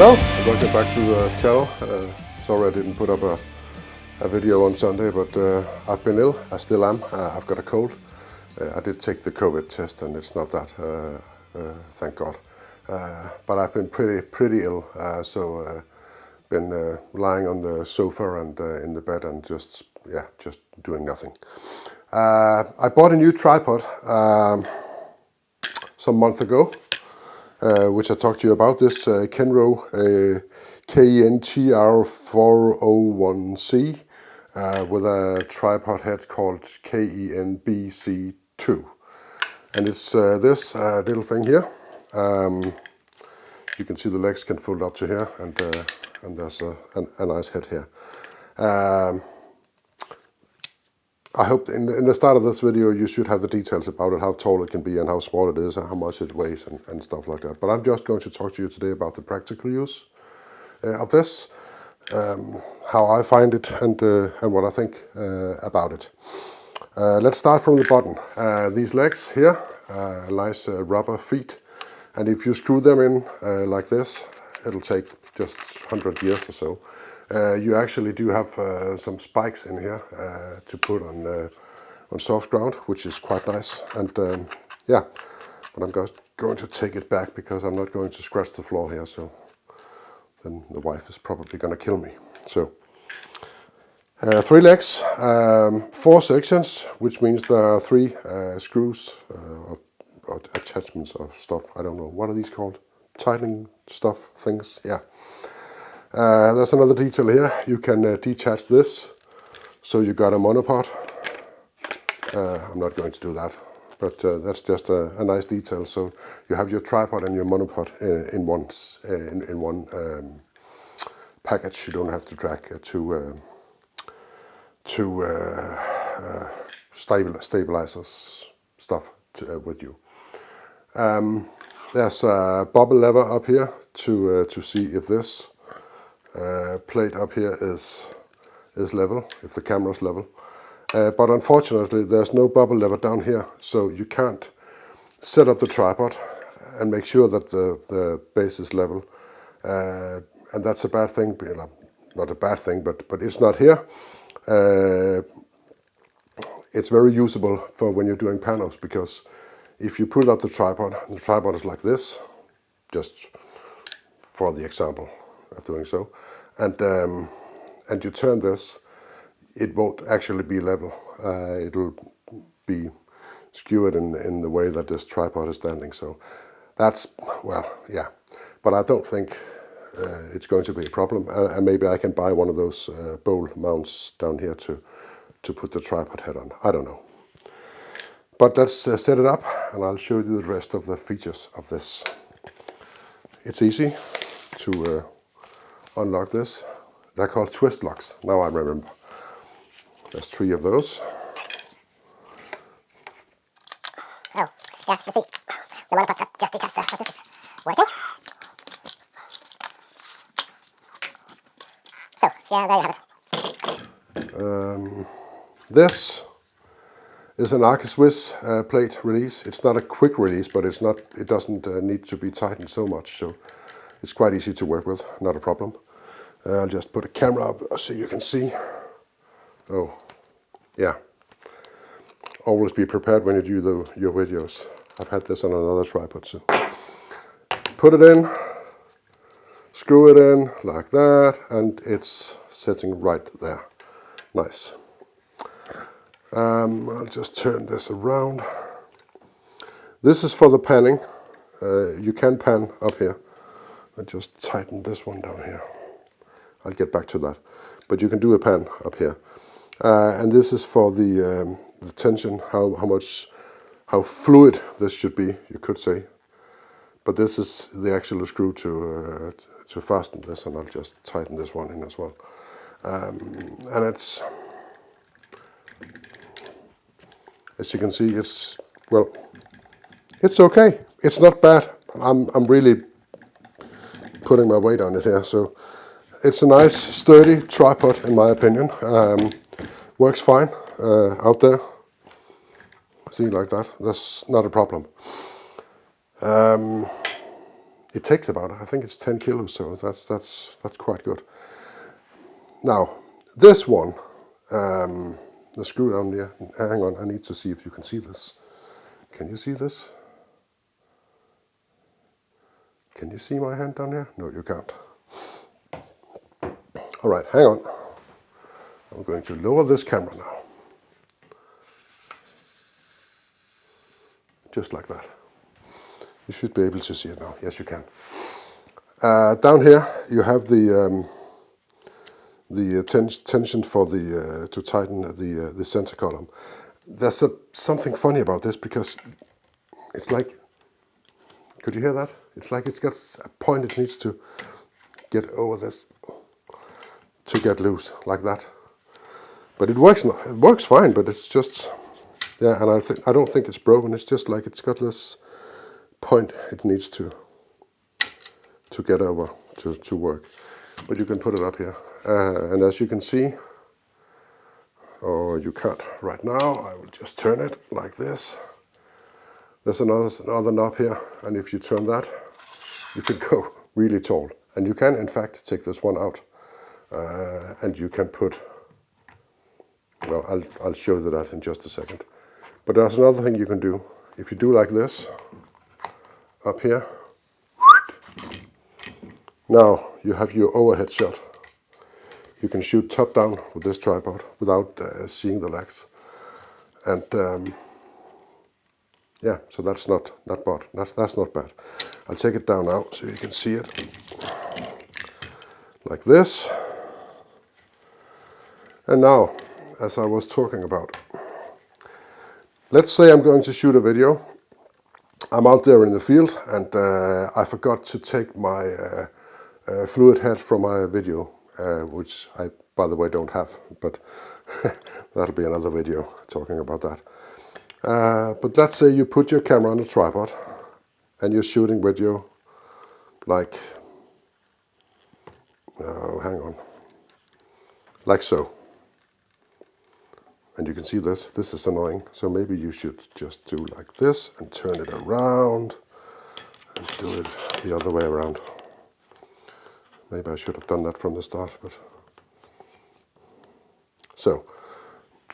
Hello, and welcome back to the channel. Sorry I didn't put up a video on Sunday, but I've been ill. I still am. I've got a cold. I did take the COVID test and it's not that, thank God. But I've been pretty ill, so been lying on the sofa and in the bed and just doing nothing. I bought a new tripod some month ago. Which I talked to you about, this Kenro KEN-TR401C with a tripod head called KEN-BC2. And it's this little thing here. You can see the legs can fold up to here, and there's a nice head here. I hope in the start of this video you should have the details about it, how tall it can be and how small it is and how much it weighs and stuff like that. But I'm just going to talk to you today about the practical use of this, how I find it and what I think about it. Let's start from the bottom. These legs here, nice rubber feet, and if you screw them in like this, it'll take just 100 years or so. You actually do have some spikes in here to put on soft ground, which is quite nice. And yeah, but I'm going to take it back because I'm not going to scratch the floor here, so then the wife is probably going to kill me. So 3 legs, 4 sections, which means there are 3 screws or attachments or stuff. I don't know, what are these called? Tightening stuff, things, yeah. There's another detail here. You can detach this, so you got a monopod. I'm not going to do that, but that's just a nice detail. So you have your tripod and your monopod in one package. You don't have to drag two stabilizers stuff with you. There's a bubble lever up here to see if this plate up here is level, if the camera's level. But unfortunately there's no bubble lever down here, so you can't set up the tripod and make sure that the base is level. And that's a bad thing, not a bad thing, but it's not here. It's very usable for when you're doing panos, because if you put up the tripod and the tripod is like this, just for the example of doing so, and you turn this, it won't actually be level. It'll be skewered in the way that this tripod is standing. So that's, well, yeah, but I don't think it's going to be a problem. And maybe I can buy one of those bowl mounts down here to put the tripod head on. I don't know. But let's set it up and I'll show you the rest of the features of this. It's easy to unlock this. They're called twist locks, now I remember. There's 3 of those. Oh, yeah, you see, the monopod got just detached there, but this is working. So, yeah, there you have it. This is an Archi-Swiss plate release. It's not a quick release, but it doesn't need to be tightened so much, so it's quite easy to work with, not a problem. I'll just put a camera up so you can see. Oh, yeah. Always be prepared when you do your videos. I've had this on another tripod, so put it in, screw it in like that, and it's sitting right there. Nice. I'll just turn this around. This is for the panning. You can pan up here. I just tighten this one down here. I'll get back to that. But you can do a pan up here. And this is for the tension, how fluid this should be, you could say. But this is the actual screw to fasten this, and I'll just tighten this one in as well. And it's, as you can see, it's okay. It's not bad. I'm really putting my weight on it here, so it's a nice sturdy tripod in my opinion. Works fine out there. See, like that. That's not a problem. it takes about, I think it's 10 kilos, so that's quite good. Now, this one, the screw down there, hang on, I need to see if you can see this. Can you see this? Can you see my hand down here? No, you can't. All right, hang on. I'm going to lower this camera now. Just like that. You should be able to see it now. Yes, you can. Down here, you have the tension for to tighten the center column. There's something funny about this because it's like, could you hear that? It's like it's got a point it needs to get over this to get loose, like that. But it works fine, but it's just, yeah, and I don't think it's broken. It's just like it's got this point it needs to get over to work. But you can put it up here, and as you can see, or you can't right now, I will just turn it like this. There's another knob here, and if you turn that, you can go really tall. And you can, in fact, take this one out, and you can put, well, I'll show you that in just a second. But there's another thing you can do. If you do like this, up here, now you have your overhead shot. You can shoot top down with this tripod without seeing the legs. And yeah, so that's not bad. That's not bad. I'll take it down now so you can see it. Like this. And now, as I was talking about, let's say I'm going to shoot a video. I'm out there in the field and I forgot to take my fluid head from my video, which I, by the way, don't have, but that'll be another video talking about that. But let's say you put your camera on a tripod and you're shooting video like, hang on, like so. And you can see this is annoying, so maybe you should just do like this and turn it around and do it the other way around. Maybe I should have done that from the start, but... So,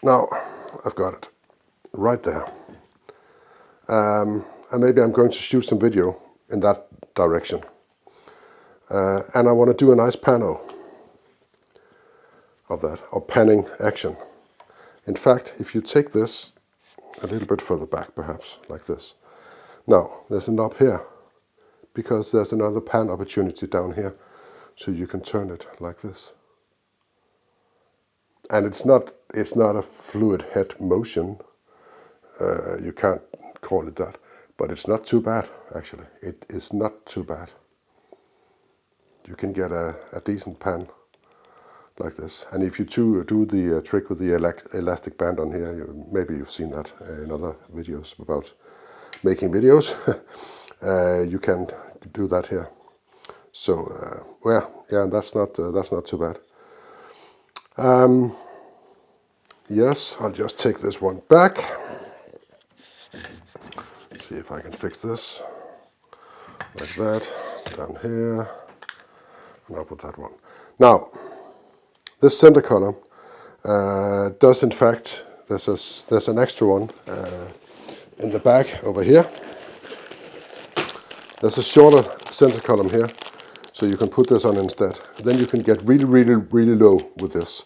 now I've got it right there. And maybe I'm going to shoot some video in that direction. And I want to do a nice pano of that, or panning action. In fact, if you take this a little bit further back, perhaps, like this. Now, there's a knob here, because there's another pan opportunity down here, so you can turn it like this. And it's not a fluid head motion, you can't call it that, but it's not too bad, actually. It is not too bad. You can get a decent pan like this. And if you do the trick with the elastic band on here, maybe you've seen that in other videos about making videos, you can do that here. So well, yeah, that's not too bad. Yes, I'll just take this one back. See if I can fix this like that, down here, and I'll put that one. Now, this center column does, in fact, there's an extra one in the back over here. There's a shorter center column here, so you can put this on instead. Then you can get really, really, really low with this.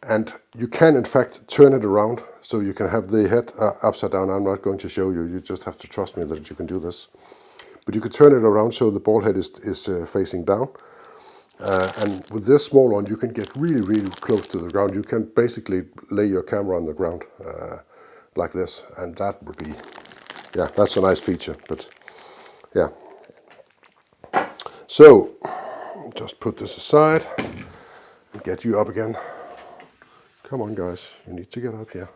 And you can, in fact, turn it around so you can have the head upside down. I'm not going to show you. You just have to trust me that you can do this. But you can turn it around so the ball head is facing down. And with this small one, you can get really, really close to the ground. You can basically lay your camera on the ground like this. And that would be, yeah, that's a nice feature. But yeah. So, just put this aside and get you up again. Come on, guys, you need to get up here.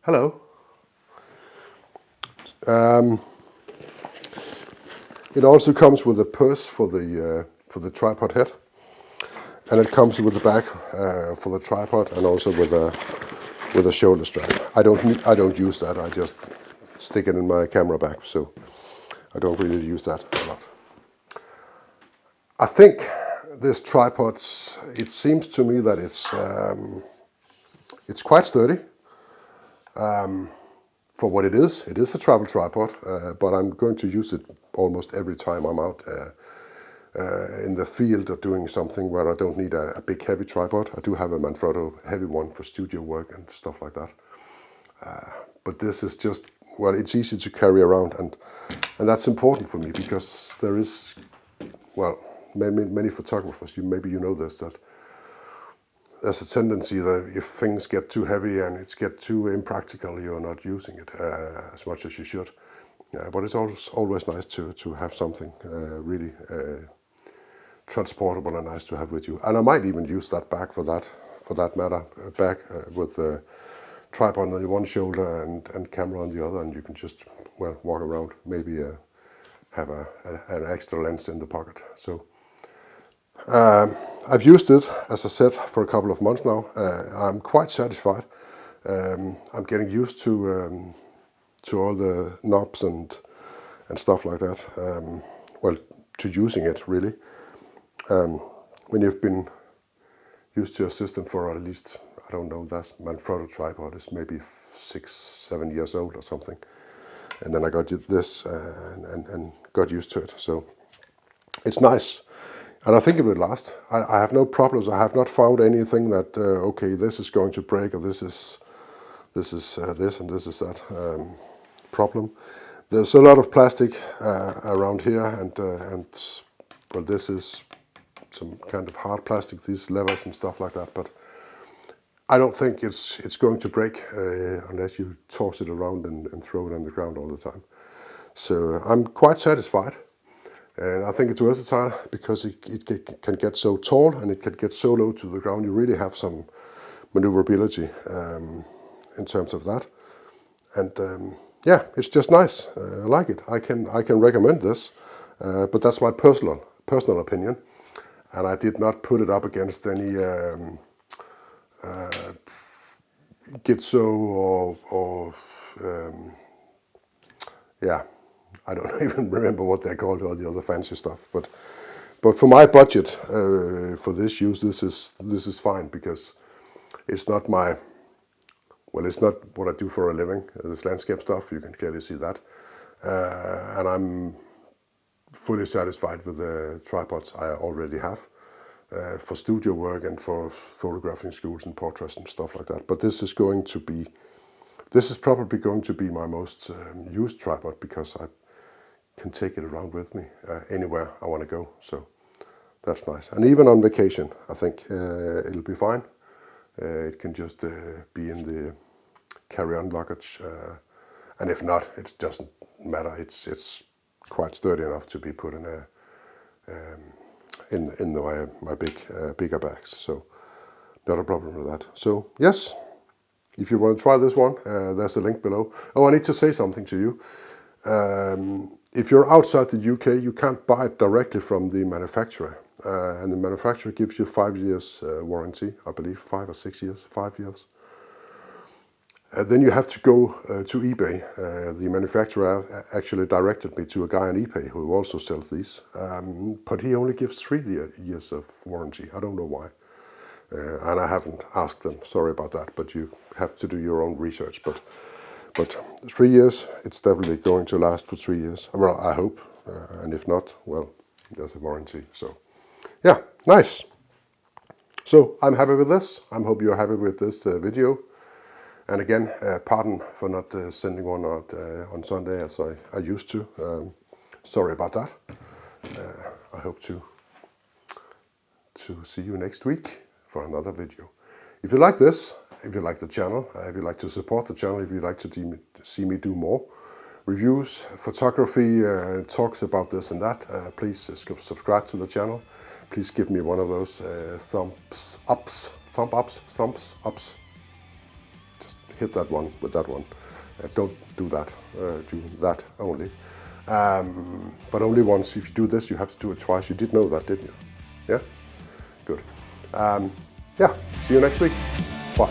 Hello. It also comes with a purse for the tripod head, and it comes with the bag for the tripod, and also with a shoulder strap. I don't use that. I just stick it in my camera bag, so I don't really use that a lot. I think this tripod, it seems to me that it's quite sturdy. For what it is a travel tripod, but I'm going to use it almost every time I'm out in the field or doing something where I don't need a big heavy tripod. I do have a Manfrotto heavy one for studio work and stuff like that. But this is just, well, it's easy to carry around, and that's important for me because there is, well, many photographers, maybe you know this, that there's a tendency that if things get too heavy and it's get too impractical, you're not using it as much as you should. But it's always nice to have something really transportable and nice to have with you. And I might even use that bag for that matter, a bag with the tripod on the one shoulder and camera on the other, and you can just, well, walk around, maybe have an extra lens in the pocket. So I've used it, as I said, for a couple of months now. I'm quite satisfied. I'm getting used to all the knobs and stuff like that. Well, to using it really. When you've been used to a system for at least, I don't know, that Manfrotto tripod is maybe 6-7 years old or something. And then I got this and got used to it. So it's nice. And I think it will last. I have no problems. I have not found anything that, okay, this is going to break, or this is this and this is that problem. There's a lot of plastic around here, and well, this is some kind of hard plastic, these levers and stuff like that. But I don't think it's going to break unless you toss it around and throw it on the ground all the time. So I'm quite satisfied. And I think it's versatile because it can get so tall and it can get so low to the ground. You really have some maneuverability in terms of that. And yeah, it's just nice. I like it. I can recommend this, but that's my personal opinion. And I did not put it up against any Gitzo or yeah. I don't even remember what they're called, all the other fancy stuff. But for my budget, for this use, this is fine, because it's not it's not what I do for a living. This landscape stuff, you can clearly see that. And I'm fully satisfied with the tripods I already have for studio work and for photographing schools and portraits and stuff like that. But this is probably going to be my most used tripod, because I can take it around with me anywhere I want to go. So that's nice. And even on vacation, I think it'll be fine. It can just be in the carry-on luggage, and if not, it doesn't matter. It's quite sturdy enough to be put in my bigger bags. So not a problem with that. So yes, if you want to try this one, there's a link below. Oh, I need to say something to you. If you're outside the UK, you can't buy it directly from the manufacturer. And the manufacturer gives you 5 years warranty, I believe, 5 or 6 years, 5 years. Then you have to go to eBay. The manufacturer actually directed me to a guy on eBay who also sells these. But he only gives 3 years of warranty. I don't know why. And I haven't asked them, sorry about that, but you have to do your own research. But 3 years, it's definitely going to last for 3 years. Well, I hope. And if not, well, there's a warranty. So, yeah, nice. So, I'm happy with this. I hope you're happy with this video. And again, pardon for not sending one out on Sunday as I used to. Sorry about that. I hope to see you next week for another video. If you like this, if you like the channel, if you like to support the channel, if you like to see me do more reviews, photography, talks about this and that, please subscribe to the channel. Please give me one of those thumbs ups. Just hit that one with that one. Don't do that. Do that only. But only once. If you do this, you have to do it twice. You did know that, didn't you? Yeah? Good. Yeah, see you next week. Bye.